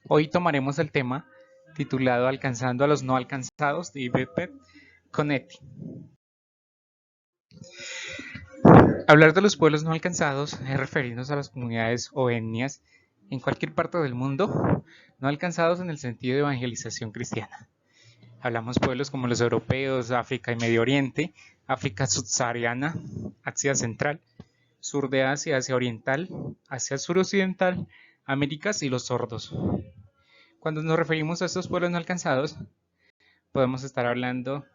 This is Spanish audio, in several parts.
Hoy tomaremos el tema titulado Alcanzando a los no alcanzados de Ivette Conetti. Hablar de los pueblos no alcanzados es referirnos a las comunidades o etnias en cualquier parte del mundo no alcanzados en el sentido de evangelización cristiana. Hablamos pueblos como los europeos, África y Medio Oriente, África subsahariana, Asia Central, sur de Asia, Asia Oriental, Asia Suroccidental, Américas y los sordos. Cuando nos referimos a estos pueblos no alcanzados, podemos estar hablando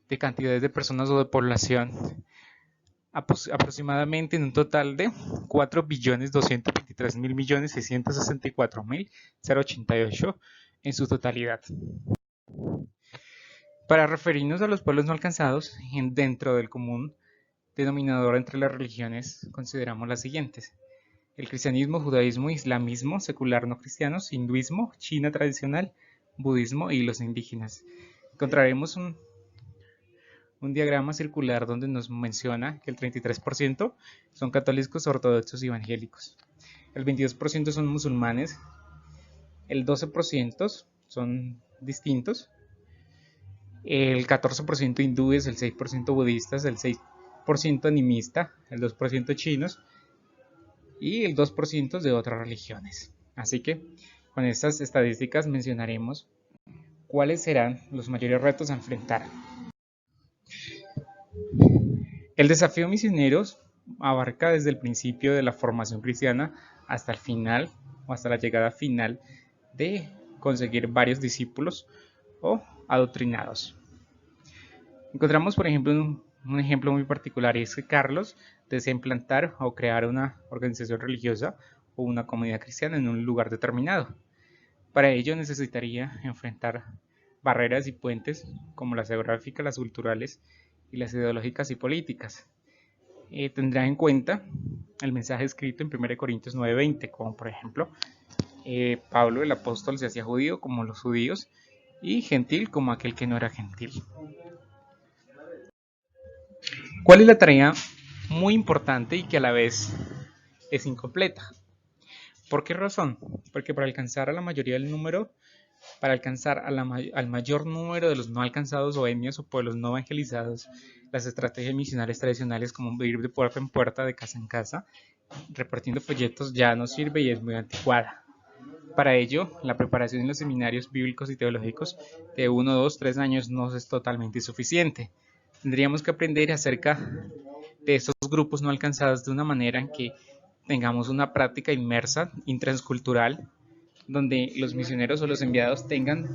de cantidades de personas o de población aproximadamente en un total de 4.223.664.088 en su totalidad. Para referirnos a los pueblos no alcanzados, dentro del común denominador entre las religiones consideramos las siguientes: el cristianismo, judaísmo, islamismo, secular no cristianos, hinduismo, China tradicional, budismo y los indígenas. Encontraremos un diagrama circular donde nos menciona que el 33% son católicos, ortodoxos y evangélicos, el 22% son musulmanes, el 12% son distintos, el 14% hindúes, el 6% budistas, el 6% animista, el 2% chinos y el 2% de otras religiones. Así que con estas estadísticas mencionaremos cuáles serán los mayores retos a enfrentar. El desafío misioneros abarca desde el principio de la formación cristiana hasta el final o hasta la llegada final de conseguir varios discípulos o adoctrinados. Encontramos, por ejemplo, un ejemplo muy particular, y es que Carlos desea implantar o crear una organización religiosa o una comunidad cristiana en un lugar determinado. Para ello necesitaría enfrentar barreras y puentes como las geográficas, las culturales y las ideológicas y políticas. Tendrá en cuenta el mensaje escrito en 1 Corintios 9:20, como por ejemplo, Pablo el apóstol se hacía judío como los judíos y gentil como aquel que no era gentil. ¿Cuál es la tarea muy importante y que a la vez es incompleta? ¿Por qué razón? Porque para alcanzar a la mayoría del número, para alcanzar al mayor número de los no alcanzados o etnias o pueblos no evangelizados, las estrategias misionales tradicionales como ir de puerta en puerta, de casa en casa, repartiendo folletos ya no sirve y es muy anticuada. Para ello, la preparación en los seminarios bíblicos y teológicos de 1, 2, 3 años no es totalmente suficiente. Tendríamos que aprender acerca de estos grupos no alcanzados de una manera en que tengamos una práctica inmersa, intranscultural, donde los misioneros o los enviados tengan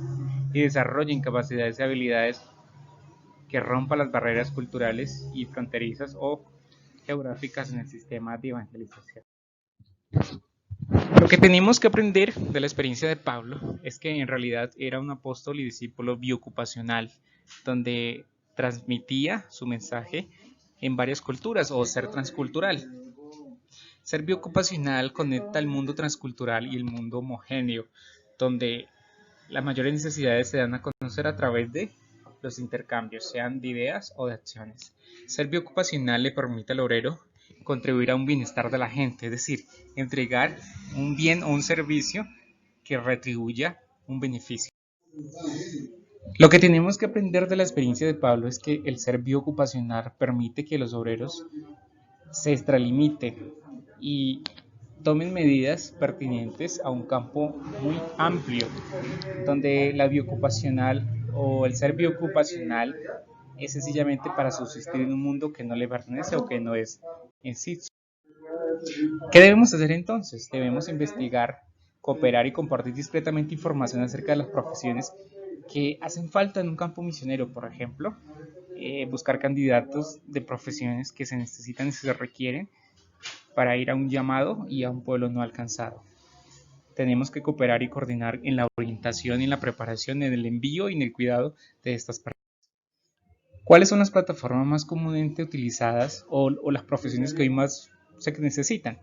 y desarrollen capacidades y habilidades que rompan las barreras culturales y fronterizas o geográficas en el sistema de evangelización. Lo que tenemos que aprender de la experiencia de Pablo es que en realidad era un apóstol y discípulo biocupacional, donde transmitía su mensaje en varias culturas o ser transcultural. Ser biocupacional conecta el mundo transcultural y el mundo homogéneo, donde las mayores necesidades se dan a conocer a través de los intercambios, sean de ideas o de acciones. Ser biocupacional le permite al obrero contribuir a un bienestar de la gente, es decir, entregar un bien o un servicio que retribuya un beneficio. Lo que tenemos que aprender de la experiencia de Pablo es que el ser biocupacional permite que los obreros se extralimiten y tomen medidas pertinentes a un campo muy amplio, donde la biocupacional o el ser biocupacional es sencillamente para subsistir en un mundo que no le pertenece o que no es en sí. ¿Qué debemos hacer entonces? Debemos investigar, cooperar y compartir discretamente información acerca de las profesiones que hacen falta en un campo misionero, por ejemplo, buscar candidatos de profesiones que se necesitan y se requieren para ir a un llamado y a un pueblo no alcanzado. Tenemos que cooperar y coordinar en la orientación y en la preparación, en el envío y en el cuidado de estas personas. ¿Cuáles son las plataformas más comúnmente utilizadas o las profesiones que hoy más se necesitan?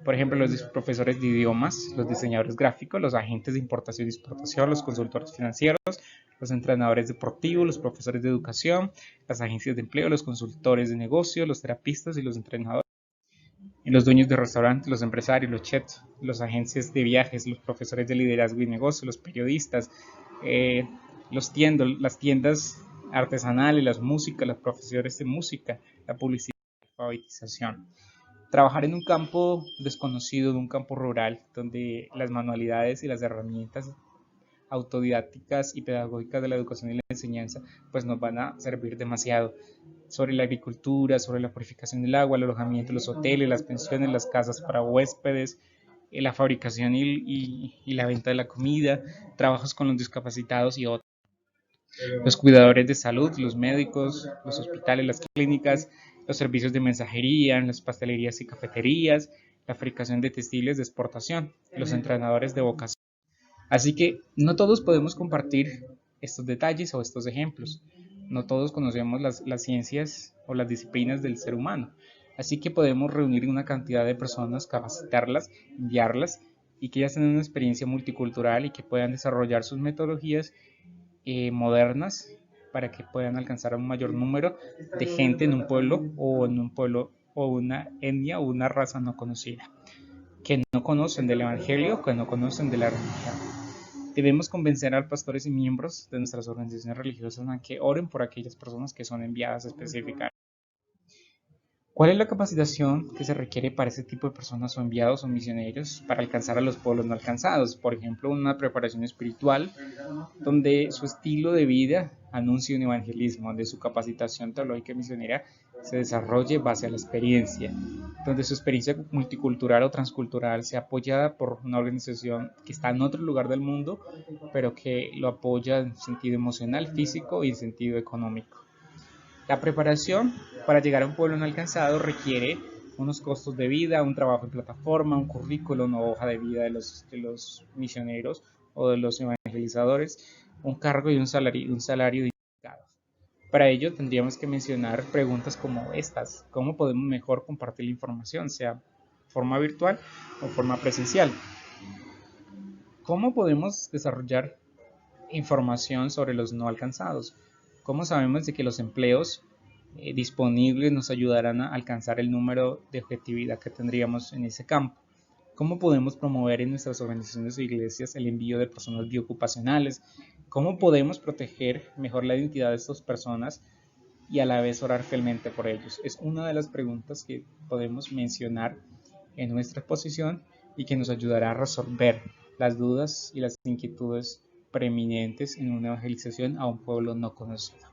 Por ejemplo, los profesores de idiomas, los diseñadores gráficos, los agentes de importación y exportación, los consultores financieros, los entrenadores deportivos, los profesores de educación, las agencias de empleo, los consultores de negocio, los terapistas y los entrenadores. Los dueños de restaurantes, los empresarios, los chefs, los agentes de viajes, los profesores de liderazgo y negocio, los periodistas, eh, las tiendas artesanales, las músicas, los profesores de música, la publicidad, la alfabetización. Trabajar en un campo desconocido, en un campo rural, donde las manualidades y las herramientas autodidácticas y pedagógicas de la educación y la enseñanza, pues nos van a servir demasiado. Sobre la agricultura, sobre la purificación del agua, el alojamiento, los hoteles, las pensiones, las casas para huéspedes, la fabricación y la venta de la comida, trabajos con los discapacitados y otros. Los cuidadores de salud, los médicos, los hospitales, las clínicas, los servicios de mensajería, las pastelerías y cafeterías, la fabricación de textiles de exportación, los entrenadores de vocación. Así que no todos podemos compartir estos detalles o estos ejemplos. No todos conocemos las ciencias o las disciplinas del ser humano. Así que podemos reunir una cantidad de personas, capacitarlas, enviarlas y que ellas tengan una experiencia multicultural y que puedan desarrollar sus metodologías modernas para que puedan alcanzar a un mayor número de gente en un pueblo o una etnia o una raza no conocida, que no conocen del Evangelio, que no conocen de la religión. Debemos convencer a los pastores y miembros de nuestras organizaciones religiosas a que oren por aquellas personas que son enviadas específicamente. ¿Cuál es la capacitación que se requiere para este tipo de personas o enviados o misioneros para alcanzar a los pueblos no alcanzados? Por ejemplo, una preparación espiritual donde su estilo de vida anuncie un evangelismo, donde su capacitación teológica y misionera se desarrolle base a la experiencia, donde su experiencia multicultural o transcultural sea apoyada por una organización que está en otro lugar del mundo, pero que lo apoya en sentido emocional, físico y en sentido económico. La preparación para llegar a un pueblo no alcanzado requiere unos costos de vida, un trabajo en plataforma, un currículo, una hoja de vida de los misioneros o de los evangelizadores, un cargo y un salario indicado. Para ello tendríamos que mencionar preguntas como estas: ¿cómo podemos mejor compartir la información, sea forma virtual o forma presencial? ¿Cómo podemos desarrollar información sobre los no alcanzados? ¿Cómo sabemos de que los empleos disponibles nos ayudarán a alcanzar el número de objetividad que tendríamos en ese campo? ¿Cómo podemos promover en nuestras organizaciones o iglesias el envío de personas biocupacionales? ¿Cómo podemos proteger mejor la identidad de estas personas y a la vez orar fielmente por ellos? Es una de las preguntas que podemos mencionar en nuestra exposición y que nos ayudará a resolver las dudas y las inquietudes preeminentes en una evangelización a un pueblo no conocido.